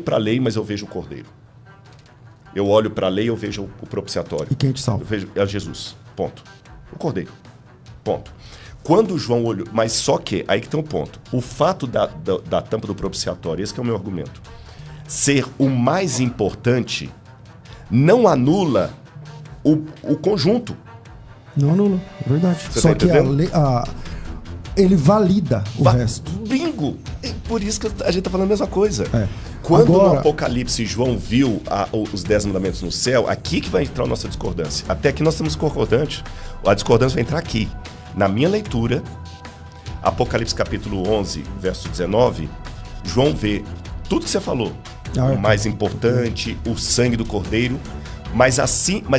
para a lei, mas eu vejo o Cordeiro. Eu olho para a lei, eu vejo o propiciatório. E quem te salva? Eu vejo Jesus. Ponto. O Cordeiro. Ponto. Quando João olhou... Mas só que, aí que tem um ponto. O fato da tampa do propiciatório, esse que é o meu argumento, ser o mais importante, não anula o conjunto. Não anula, é verdade. Você Só tá que entendendo? ele valida o resto. Bingo! É por isso que a gente tá falando a mesma coisa. É. Quando Agora, no Apocalipse João viu os 10 mandamentos no céu, aqui que vai entrar a nossa discordância. Até aqui nós estamos concordantes. A discordância vai entrar aqui. Na minha leitura, Apocalipse capítulo 11, verso 19, João vê tudo que você falou. O mais importante, o sangue do Cordeiro, mas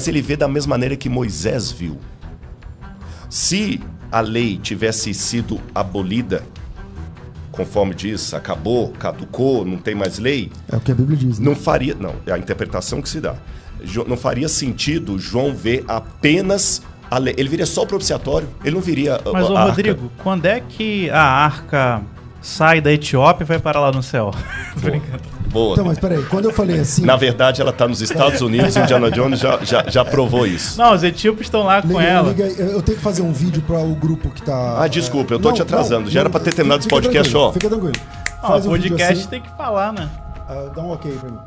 ele vê da mesma maneira que Moisés viu. Se a lei tivesse sido abolida, conforme diz, acabou, caducou, não tem mais lei... É o que a Bíblia diz, né? Não faria... Não, é a interpretação que se dá. Não faria sentido João ver apenas a lei. Ele viria só o propiciatório, ele não viria Mas, ô Rodrigo, quando é que a arca sai da Etiópia e vai parar lá no céu? Boa. Então, mas peraí, quando eu falei assim... Na verdade, ela está nos Estados Unidos e Indiana Jones já provou isso. Não, os etíopes estão lá com ela. Eu tenho que fazer um vídeo para o grupo que tá... Desculpa, eu tô te atrasando. Já era para ter terminado esse podcast, ó. Fica tranquilo. O podcast assim, tem que falar, né? Dá um ok pra mim.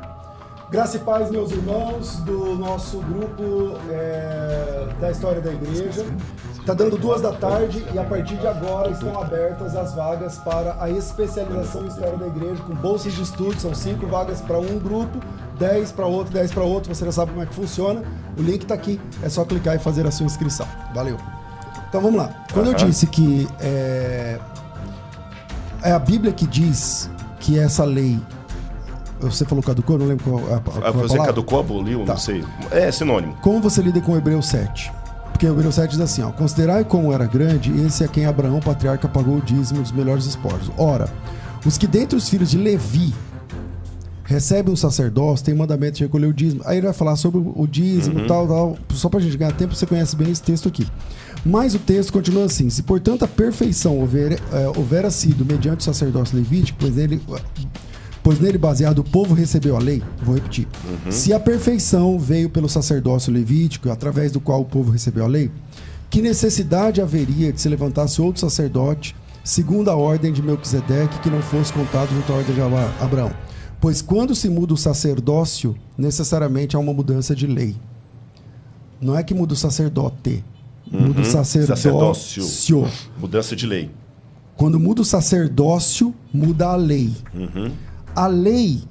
Graça e paz, meus irmãos, do nosso grupo da História da Igreja. Está dando 2 da tarde e a partir de agora estão abertas as vagas para a especialização em História da Igreja, com bolsas de estudo. São 5 vagas para um grupo, 10 para outro, 10 para outro. Você já sabe como é que funciona. O link está aqui, é só clicar e fazer a sua inscrição. Valeu. Então vamos lá. Quando eu disse que é a Bíblia que diz que essa lei... Você falou caducou? Não lembro qual a Você palavra. caducou, aboliu? Tá. Não sei. É sinônimo. Como você lida com Hebreus 7? Porque Hebreus 7 diz assim, ó: considerai como era grande esse a quem Abraão, patriarca, pagou o dízimo dos melhores espólios. Ora, os que dentre os filhos de Levi recebem o sacerdócio têm mandamento de recolher o dízimo. Aí ele vai falar sobre o dízimo, tal. Só pra gente ganhar tempo, você conhece bem esse texto aqui. Mas o texto continua assim: se portanto a perfeição houvera sido mediante o sacerdócio levítico, pois nele baseado o povo recebeu a lei. Vou repetir. Se a perfeição veio pelo sacerdócio levítico, através do qual o povo recebeu a lei, que necessidade haveria de se levantasse outro sacerdote, segundo a ordem de Melquisedeque, que não fosse contado junto à ordem de Abraão? Pois quando se muda o sacerdócio, necessariamente há uma mudança de lei. Não é que muda o sacerdote, muda o sacerdócio. Mudança de lei. Quando muda o sacerdócio, muda a lei. A lei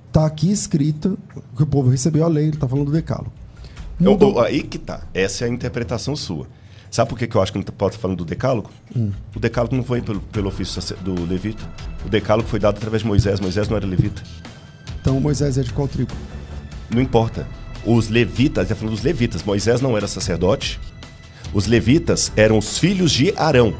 está aqui escrita, que o povo recebeu a lei, ele está falando do decálogo. Aí que tá. Essa é a interpretação sua. Sabe por que eu acho que não pode estar falando do decálogo? O decálogo não foi pelo ofício do levita. O decálogo foi dado através de Moisés. Moisés não era levita. Então Moisés é de qual tribo? Não importa. Os levitas, está falando dos levitas. Moisés não era sacerdote. Os levitas eram os filhos de Arão.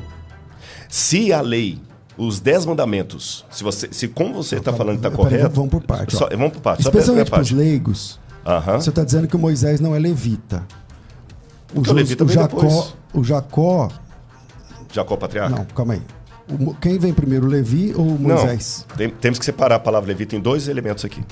Se a lei... Os 10 mandamentos, se como você está falando que está correto... Vamos por parte. Vamos por parte. Especialmente para os leigos, você está dizendo que o Moisés não é levita. O levita vem depois. O Jacó... Jacó patriarca? Não, calma aí. Quem vem primeiro, o Levi ou o Moisés? Não, temos que separar a palavra levita em 2 elementos aqui.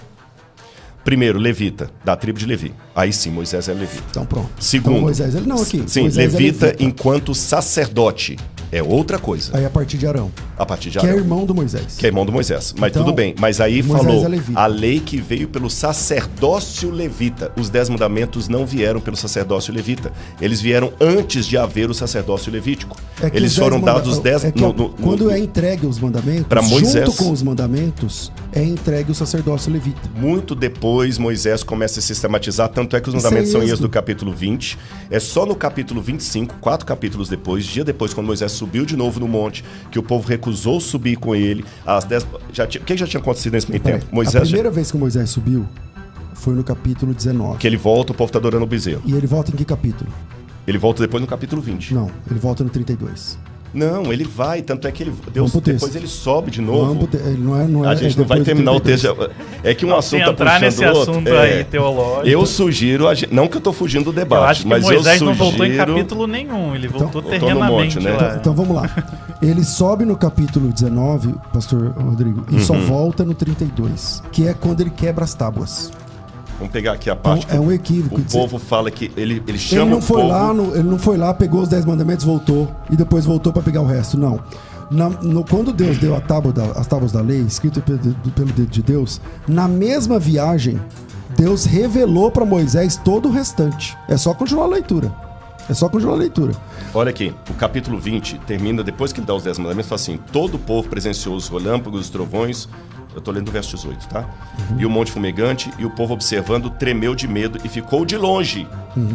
Primeiro, levita, da tribo de Levi. Aí sim, Moisés é levita. Então pronto. Segundo... Então, Moisés, ele não aqui. Sim, Moisés levita enquanto sacerdote. É outra coisa. Aí a partir de Arão. A partir de Arão. Que é irmão do Moisés. Que é irmão do Moisés. Mas então, tudo bem. Mas aí Moisés falou é a lei que veio pelo sacerdócio levita. Os 10 mandamentos não vieram pelo sacerdócio levita. Eles vieram antes de haver o sacerdócio levítico. Eles foram dados os 10... quando é entregue os mandamentos, para Moisés, junto com os mandamentos, é entregue o sacerdócio levita. Muito depois, Moisés começa a sistematizar, tanto é que os mandamentos são em Êxodo capítulo 20. É só no capítulo 25, 4 capítulos depois, dia depois, quando Moisés subiu de novo no monte, que o povo recusou subir com ele. As 10... O que já tinha acontecido nesse meio tempo? A primeira vez que Moisés subiu foi no capítulo 19. Que ele volta, o povo está adorando o bezerro. E ele volta em que capítulo? Ele volta depois no capítulo 20. Não, ele volta no 32. Não, ele vai, tanto é que depois ele sobe de novo. Não é, a gente não vai terminar o texto. É que um assunto está puxando nesse outro. Assunto aí teológico. Eu sugiro, não que eu estou fugindo do debate, eu acho que mas Moisés eu sugiro... não voltou em capítulo nenhum, ele voltou terrenamente. Então vamos lá. Ele sobe no capítulo 19, pastor Rodrigo, e só volta no 32, que é quando ele quebra as tábuas. Vamos pegar aqui a parte Então, é um equívoco. o povo fala que ele chama Ele não o foi povo... ele não foi lá, pegou os 10 mandamentos, voltou e depois voltou para pegar o resto. Não. Quando Deus deu as tábuas da lei, escrito pelo dedo de Deus, na mesma viagem, Deus revelou para Moisés todo o restante. É só continuar a leitura. Olha aqui, o capítulo 20 termina, depois que ele dá os 10 mandamentos, fala assim: todo o povo presenciou os relâmpagos, os trovões. Eu estou lendo o verso 18, tá? E o monte fumegante, e o povo observando tremeu de medo e ficou de longe.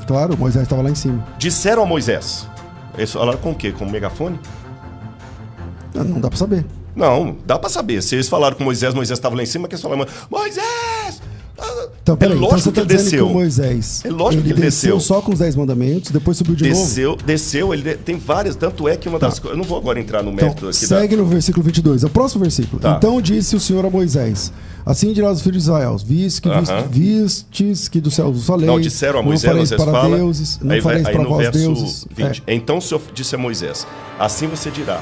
Claro, Moisés estava lá em cima. Disseram a Moisés. Eles falaram com o quê? Com um megafone? Não dá para saber. Não, dá pra saber. Se eles falaram com Moisés estava lá em cima, que eles falaram: Moisés! Então, peraí, lógico você que tá ele dizendo desceu. que o Moisés, É lógico que ele desceu. só com os 10 mandamentos, depois subiu de novo? Desceu, ele tem várias, tanto é que uma das coisas... Eu não vou agora entrar no mérito Então, aqui segue no versículo 22, é o próximo versículo. Tá. Então disse o Senhor a Moisés: assim dirá aos filhos de Israel, vistes que do céu vos falei. Não, disseram a Moisés, não fareis Moisés para fala, deuses, não aí fareis para no vós verso deuses. 20. Então o Senhor disse a Moisés: assim você dirá.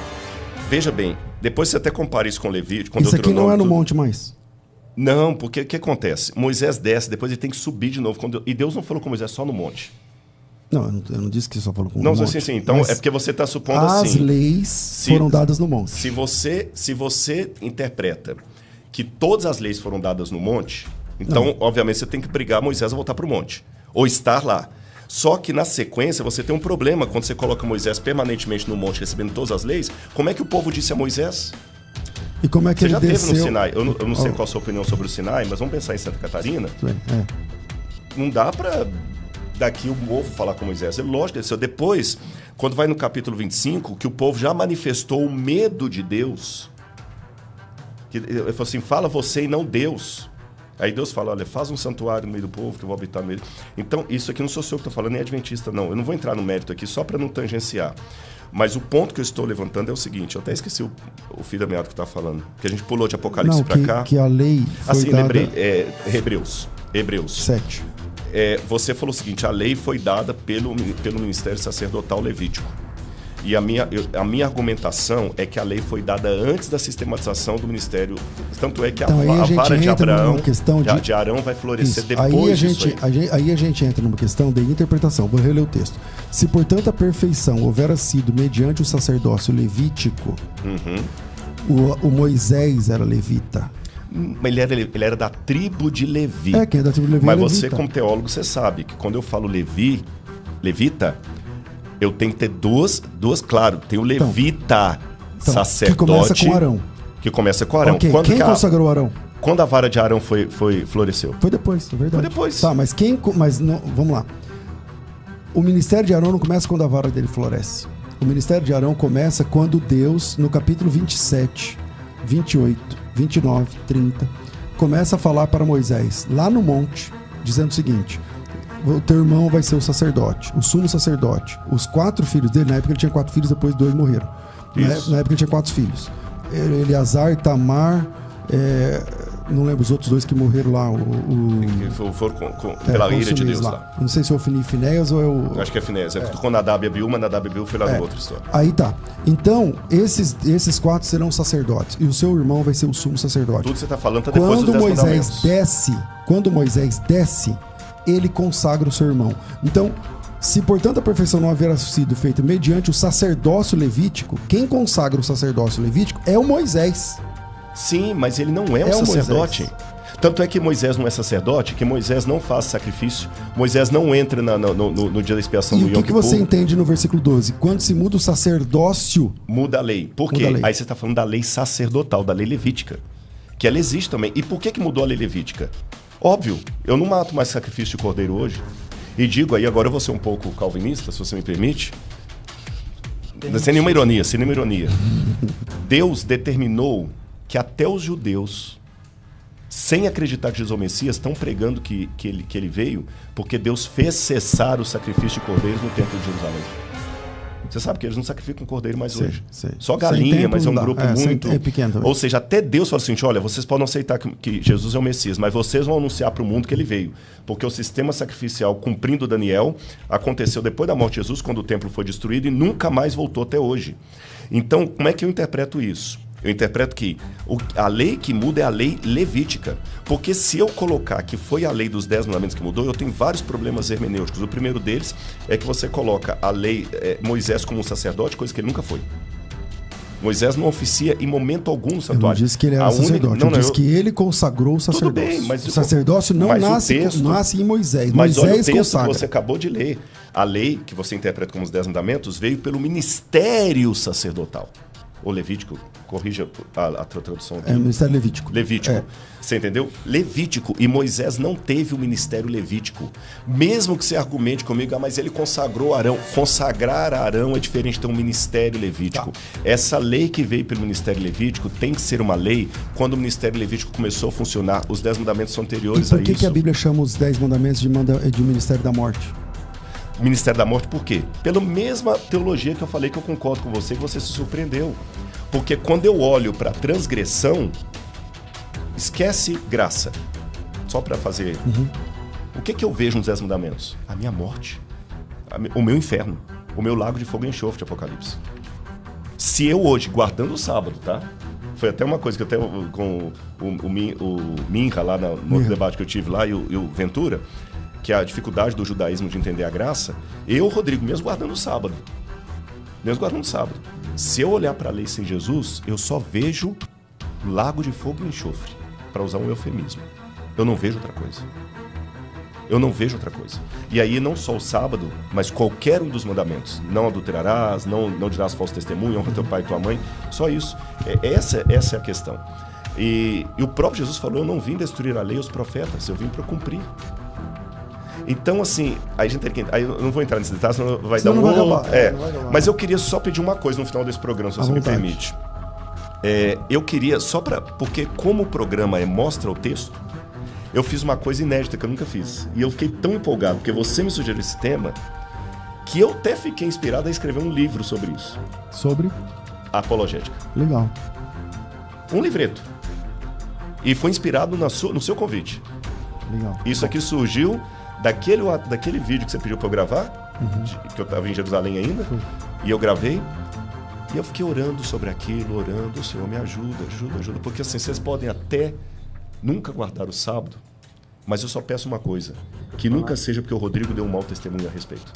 Veja bem, depois você até compara isso com Levítico, com Isso aqui não é no tudo. monte mais. Não, porque o que acontece? Moisés desce, depois ele tem que subir de novo. E Deus não falou com Moisés só no monte. Não, eu não disse que só falou com o Não, monte. sim. Então Mas é porque você está supondo as assim. leis foram dadas no monte. Se você interpreta que todas as leis foram dadas no monte, então, obviamente, você tem que brigar Moisés a voltar para o monte. Ou estar lá. Só que na sequência você tem um problema quando você coloca Moisés permanentemente no monte recebendo todas as leis. Como é que o povo disse a Moisés? E como é que Você ele já desceu? teve no Sinai. Eu não sei qual a sua opinião sobre o Sinai, mas vamos pensar em Santa Catarina. Não dá para daqui o povo falar com Moisés. É lógico, desceu. Depois, quando vai no capítulo 25, que o povo já manifestou o medo de Deus. Ele falou assim: fala você e não Deus. Aí Deus fala: olha, faz um santuário no meio do povo que eu vou habitar no meio. Então, isso aqui não sou eu que estou falando, nem adventista, não. Eu não vou entrar no mérito aqui só para não tangenciar. Mas o ponto que eu estou levantando é o seguinte: eu até esqueci o fio da meada que está falando, que a gente pulou de Apocalipse para cá. Que a lei foi assim, dada... Hebreus 7. Você falou o seguinte: a lei foi dada pelo ministério sacerdotal levítico. E a minha argumentação é que a lei foi dada antes da sistematização do ministério. Tanto é que Então, a vara de Abraão, questão de Arão vai florescer Isso. depois disso aí. Aí a gente entra numa questão de interpretação. Vou reler o texto. Se, portanto, a perfeição houvera sido mediante o sacerdócio levítico, o Moisés era levita. Ele era da tribo de Levi. Quem é da tribo de Levi Mas é você, levita. como teólogo, você sabe que quando eu falo levita, eu tenho que ter duas, claro. Tem o levita sacerdote. Que começa com Arão. Que começa com Arão. Okay. Quem consagrou Arão? Quando a vara de Arão floresceu? Foi depois, é verdade. Foi depois. Tá, mas vamos lá. O ministério de Arão não começa quando a vara dele floresce. O ministério de Arão começa quando Deus, no capítulo 27, 28, 29, 30, começa a falar para Moisés, lá no monte, dizendo o seguinte: o teu irmão vai ser o sacerdote, o sumo sacerdote. Os 4 filhos dele, na época ele tinha 4 filhos, depois 2 morreram. Na época ele tinha 4 filhos. Eleazar, Tamar, não lembro os outros 2 que morreram lá. Foram pela ira de Deus lá. Não sei se é o Finéias ou é o... Acho que é Finéias. Com Nadab e Abiú, mas Nadab e Abiú foi lá no outra história. Aí tá. Então, esses 4 serão sacerdotes. E o seu irmão vai ser o sumo sacerdote. Tudo que você está falando está depois dos 10 mandamentos. Quando Moisés desce, ele consagra o seu irmão. Então, se portanto a perfeição não haverá sido feita mediante o sacerdócio levítico, quem consagra o sacerdócio levítico é o Moisés. Sim, mas ele não é um sacerdote. Moisés. Tanto é que Moisés não é sacerdote, que Moisés não faz sacrifício, Moisés não entra no dia da expiação do Yom Kippur. E o que você entende no versículo 12? Quando se muda o sacerdócio... Muda a lei. Por quê? Aí você está falando da lei sacerdotal, da lei levítica, que ela existe também. E por que mudou a lei levítica? Óbvio, eu não mato mais sacrifício de cordeiro hoje. E digo aí, agora eu vou ser um pouco calvinista, se você me permite. Sem nenhuma ironia. Deus determinou que até os judeus, sem acreditar que Jesus é o Messias, estão pregando que ele veio, porque Deus fez cessar o sacrifício de cordeiros no templo de Jerusalém. Você sabe que eles não sacrificam cordeiro mais Sei, hoje. sei. Só Sem galinha, tempo mas é um não dá. grupo É, muito... é pequeno também. Ou seja, até Deus fala assim, olha, vocês podem aceitar que Jesus é o Messias, mas vocês vão anunciar para o mundo que ele veio. Porque o sistema sacrificial, cumprindo Daniel, aconteceu depois da morte de Jesus, quando o templo foi destruído, e nunca mais voltou até hoje. Então, como é que eu interpreto isso? Eu interpreto que a lei que muda é a lei levítica. Porque se eu colocar que foi a lei dos 10 mandamentos que mudou, eu tenho vários problemas hermenêuticos. O primeiro deles é que você coloca a lei, Moisés como um sacerdote, coisa que ele nunca foi. Moisés não oficia em momento algum no Eu santuário. não disse que ele era sacerdote, eu disse que ele consagrou o sacerdócio. Tudo bem, mas o sacerdócio não nasce em Moisés. Mas olha o Moisés texto consagra. que você acabou de ler. A lei, que você interpreta como os 10 mandamentos, veio pelo ministério sacerdotal. Ou levítico, corrija a tradução aqui. É o ministério levítico. Levítico. É. Você entendeu? Levítico. E Moisés não teve o ministério levítico. Mesmo que você argumente comigo, mas ele consagrou Arão. Consagrar Arão é diferente de ter um ministério levítico. Tá. Essa lei que veio pelo ministério levítico tem que ser uma lei quando o ministério levítico começou a funcionar. Os 10 mandamentos são anteriores E a por que, isso. que a Bíblia chama os 10 mandamentos de ministério da morte? Ministério da Morte, por quê? Pela mesma teologia que eu falei, que eu concordo com você, que você se surpreendeu. Porque quando eu olho para transgressão, esquece graça. Só para fazer... O que eu vejo nos 10 mandamentos? A minha morte. O meu inferno. O meu lago de fogo e enxofre de Apocalipse. Se eu hoje, guardando o sábado, tá? Foi até uma coisa que até com o Minha lá no outro debate que eu tive lá e o Ventura, que é a dificuldade do judaísmo de entender a graça, eu, Rodrigo, mesmo guardando o sábado. Se eu olhar para a lei sem Jesus, eu só vejo lago de fogo e enxofre, para usar um eufemismo. Eu não vejo outra coisa. E aí não só o sábado, mas qualquer um dos mandamentos. Não adulterarás, não dirás falso testemunho, honra teu pai e tua mãe. Só isso. Essa é a questão. E o próprio Jesus falou, eu não vim destruir a lei e os profetas, eu vim para cumprir. Então, assim, a gente tem que... Aí eu não vou entrar nesse detalhe, senão vai Senão dar não vai acabar, É, não vai acabar. mas eu queria só pedir uma coisa no final desse programa, se À você me vontade. permite. Eu queria, só para... Porque como o programa mostra o texto, eu fiz uma coisa inédita que eu nunca fiz. E eu fiquei tão empolgado, porque você me sugeriu esse tema, que eu até fiquei inspirado a escrever um livro sobre isso. Sobre? A apologética. Legal. Um livreto. E foi inspirado no seu convite. Legal. Isso aqui surgiu daquele vídeo que você pediu para eu gravar, que eu estava em Jerusalém ainda, e eu gravei, e eu fiquei orando sobre aquilo, orando, Senhor, me ajuda, porque assim, vocês podem até nunca guardar o sábado, mas eu só peço uma coisa, que nunca seja porque o Rodrigo deu um mau testemunho a respeito.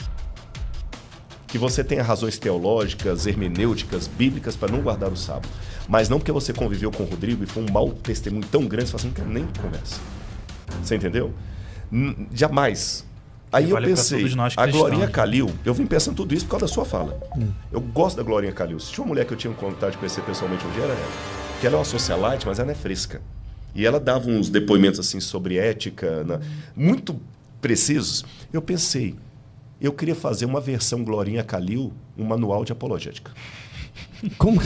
Que você tenha razões teológicas, hermenêuticas, bíblicas para não guardar o sábado, mas não porque você conviveu com o Rodrigo e foi um mau testemunho tão grande, você fala assim, não quero nem conversa. Você entendeu? Jamais. Aí vale eu pra pensei, todos nós a cristãos. Glorinha Calil, eu vim pensando tudo isso por causa da sua fala. Eu gosto da Glorinha Calil. Se tinha uma mulher que eu tinha vontade de conhecer pessoalmente um dia, era ela. Que ela é uma socialite, mas ela é fresca. E ela dava uns depoimentos assim sobre ética, muito precisos. Eu pensei, eu queria fazer uma versão Glorinha Calil, um manual de apologética. Como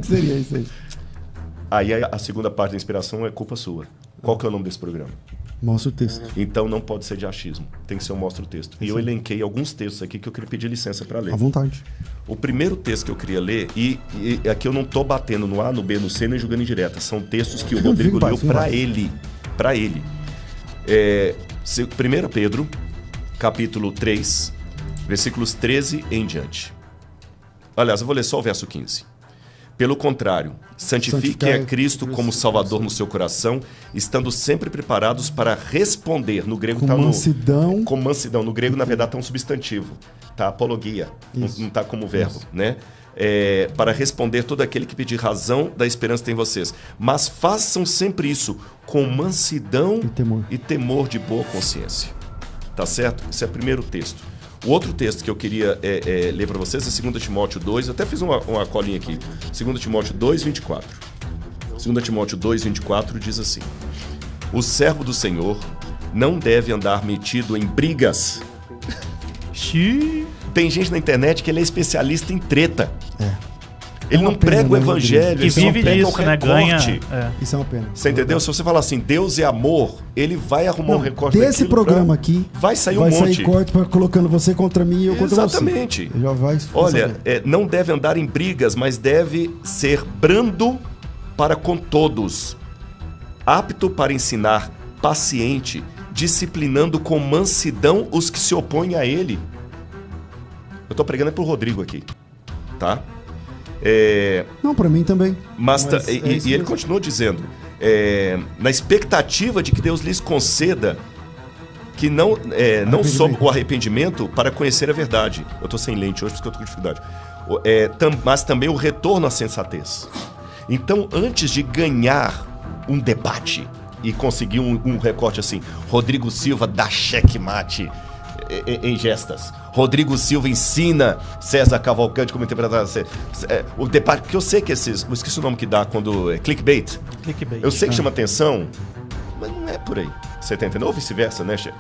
que seria isso aí? Aí a segunda parte da inspiração é culpa sua. Qual que é o nome desse programa? Mostra o texto. Então não pode ser de achismo, tem que ser um mostra o texto. E eu elenquei alguns textos aqui que eu queria pedir licença para ler. À vontade. O primeiro texto que eu queria ler, e aqui eu não estou batendo no A, no B, no C, nem julgando indireta, são textos que o Rodrigo leu para ele. Para ele. 1 Pedro, capítulo 3, versículos 13 em diante. Aliás, eu vou ler só o verso 15. Pelo contrário, santifiquem a Cristo como Salvador no seu coração, estando sempre preparados para responder. No grego está mansidão. Com mansidão. No grego, na verdade, está um substantivo. Está apologia. Não está como verbo, né? Para responder todo aquele que pedir razão da esperança que tem em vocês. Mas façam sempre isso com mansidão e temor de boa consciência. Tá certo? Esse é o primeiro texto. O outro texto que eu queria ler para vocês é 2 Timóteo 2. Eu até fiz uma colinha aqui. 2 Timóteo 2, 24. 2 Timóteo 2, 24 diz assim: o servo do Senhor não deve andar metido em brigas. Tem gente na internet que ele é especialista em treta. Ele não prega o evangelho, Que ele só vive prega disso, o né? Ganha. recorte. Isso é uma pena. Você entendeu? Se você falar assim, Deus é amor, ele vai arrumar um recorte Desse daquilo programa pra- aqui, vai sair um vai monte. sair corte colocando você contra mim e eu contra você. Exatamente. Já vai. Olha, não deve andar em brigas, mas deve ser brando para com todos, apto para ensinar, paciente, disciplinando com mansidão os que se opõem a ele. Eu tô pregando é pro Rodrigo aqui, tá? Não, pra mim também. Mas é isso ele mesmo. continua dizendo, na expectativa de que Deus lhes conceda que não só o arrependimento para conhecer a verdade. Eu estou sem lente hoje, porque eu estou com dificuldade. Mas também o retorno à sensatez. Então, antes de ganhar um debate e conseguir um recorte assim, Rodrigo Silva dá checkmate em gestas. Rodrigo Silva ensina César Cavalcante como interpretar o debate, porque eu sei que esses, eu esqueci o nome que dá quando é clickbait. Eu sei que chama atenção, mas não é por aí. Você tá entendendo? Ou vice-versa, né, Che?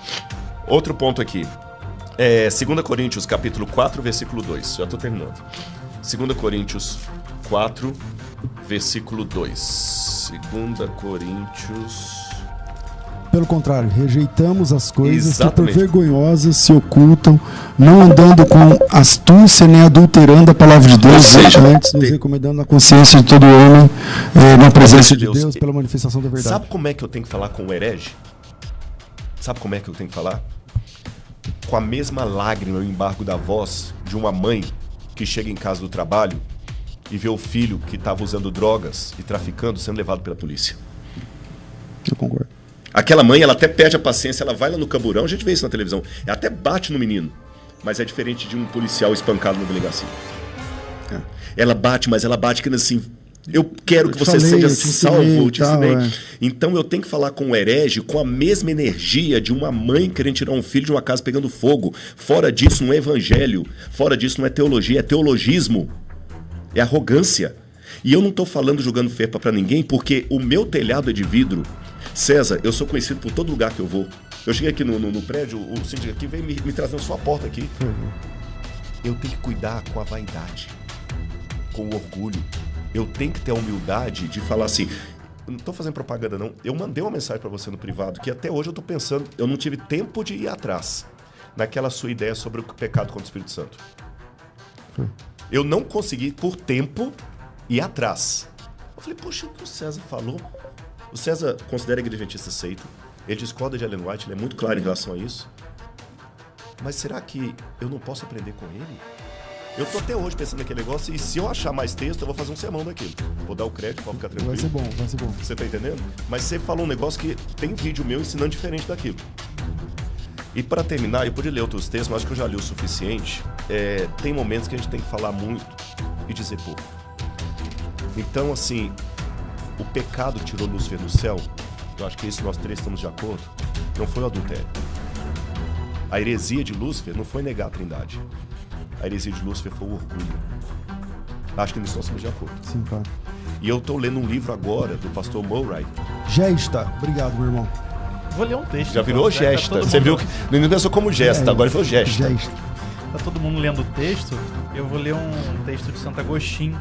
Outro ponto aqui. 2 Coríntios, capítulo 4, versículo 2. Já tô terminando. 2 Coríntios 4, versículo 2. 2 Coríntios... Pelo contrário, rejeitamos as coisas Exatamente. que por vergonhosas se ocultam, não andando com astúcia nem adulterando a palavra de Deus, antes nos recomendando na consciência de todo homem, na presença de Deus, pela manifestação da verdade. Sabe como é que eu tenho que falar com o herege? Sabe como é que eu tenho que falar? Com a mesma lágrima e o embargo da voz de uma mãe que chega em casa do trabalho e vê o filho que estava usando drogas e traficando sendo levado pela polícia. Eu concordo. Aquela mãe, ela até perde a paciência, ela vai lá no camburão, a gente vê isso na televisão, ela até bate no menino, mas é diferente de um policial espancado na delegacia. Ela bate, mas ela bate querendo assim, eu quero que você seja salvo, eu te ensinei. Então eu tenho que falar com o herege com a mesma energia de uma mãe querendo tirar um filho de uma casa pegando fogo. Fora disso não é evangelho, fora disso não é teologia, é teologismo, é arrogância. E eu não estou falando jogando ferpa para ninguém, porque o meu telhado é de vidro. César, eu sou conhecido por todo lugar que eu vou. Eu cheguei aqui no prédio, o síndico aqui veio me trazer na sua porta aqui. Eu tenho que cuidar com a vaidade, com o orgulho. Eu tenho que ter a humildade de falar assim, eu não estou fazendo propaganda não, eu mandei uma mensagem para você no privado, que até hoje eu estou pensando, eu não tive tempo de ir atrás naquela sua ideia sobre o pecado contra o Espírito Santo. Eu não consegui, por tempo, ir atrás. Eu falei, poxa, o que o César falou? O César considera a Igreja Adventista seita, ele discorda de Ellen White, ele é muito claro em relação a isso. Mas será que eu não posso aprender com ele? Eu tô até hoje pensando naquele negócio e se eu achar mais texto, eu vou fazer um sermão daquilo. Vou dar o crédito, pode ficar tranquilo. Vai ser bom, vai ser bom. Você tá entendendo? Mas você falou um negócio que tem vídeo meu ensinando diferente daquilo. E para terminar, eu podia ler outros textos, mas acho que eu já li o suficiente. Tem momentos que a gente tem que falar muito e dizer pouco. Então, assim, o pecado tirou Lúcifer do céu, eu acho que isso nós três estamos de acordo, não foi o adultério. A heresia de Lúcifer não foi negar a Trindade. A heresia de Lúcifer foi o orgulho. Acho que nisso nós estamos de acordo. Sim, claro. E eu estou lendo um livro agora do pastor Murray. Gesta. Obrigado, meu irmão. Vou ler um texto. Já virou então, gesta. tá todo Você mundo- viu que no início pensou como gesta, agora ele falou gesta. Gesta. Tá todo mundo lendo o texto. Eu vou ler um texto de Santo Agostinho,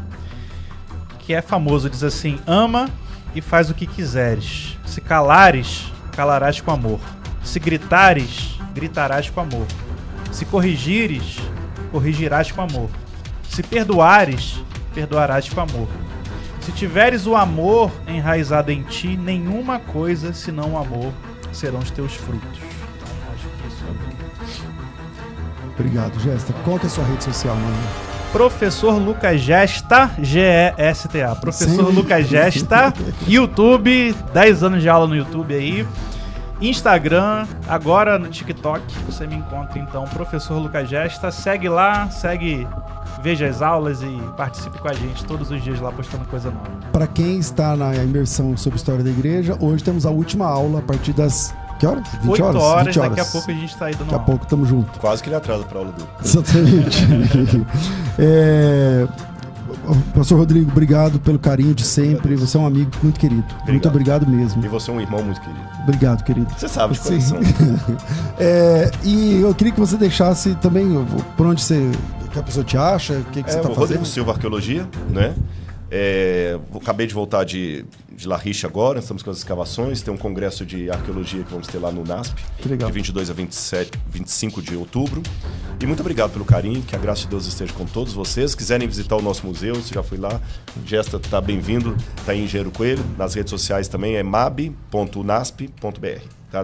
que é famoso. Diz assim: ama e faz o que quiseres. Se calares, calarás com amor. Se gritares, gritarás com amor. Se corrigires, corrigirás com amor. Se perdoares, perdoarás com amor. Se tiveres o amor enraizado em ti, nenhuma coisa senão o amor serão os teus frutos. Então, acho que isso é bonito. Obrigado, Gesta. Qual que é a sua rede social, mano? Professor Lucas Gesta, Gesta. Professor Sim. Lucas Gesta, YouTube, 10 anos de aula no YouTube aí. Instagram, agora no TikTok, você me encontra então, Professor Lucas Gesta. Segue lá, veja as aulas e participe com a gente todos os dias lá postando coisa nova. Para quem está na imersão sobre história da igreja, hoje temos a última aula a partir das... Que horas? 20 8 horas, 20 daqui a pouco a gente tá aí dando Daqui a aula. pouco tamo junto. Quase que ele atrasa para a aula do... Exatamente. Pastor Rodrigo, obrigado pelo carinho de sempre. Você é um amigo muito querido. Muito obrigado mesmo. E você é um irmão muito querido. Obrigado, querido. Você sabe de Sim. coração. E eu queria que você deixasse também por onde você que a pessoa te acha? O que você tá Rodrigo fazendo? Silva Arqueologia, né? Acabei de voltar de La Riche agora, estamos com as escavações, tem um congresso de arqueologia que vamos ter lá no NASP, Que legal. de 22 a 25 de outubro. E muito obrigado pelo carinho, que a graça de Deus esteja com todos vocês. Se quiserem visitar o nosso museu, você já foi lá, Gesta está bem-vindo, está em Engenheiro Coelho, nas redes sociais também é mab.nasp.br. Tá?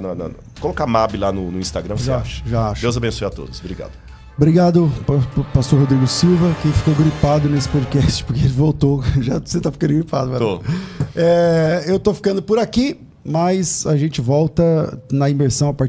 Colocar MAB lá no Instagram, você acha. Já acho. Deus abençoe a todos. Obrigado. Obrigado, pastor Rodrigo Silva, que ficou gripado nesse podcast, porque ele voltou. Já você tá ficando gripado, velho. Tô. Eu tô ficando por aqui, mas a gente volta na imersão a partir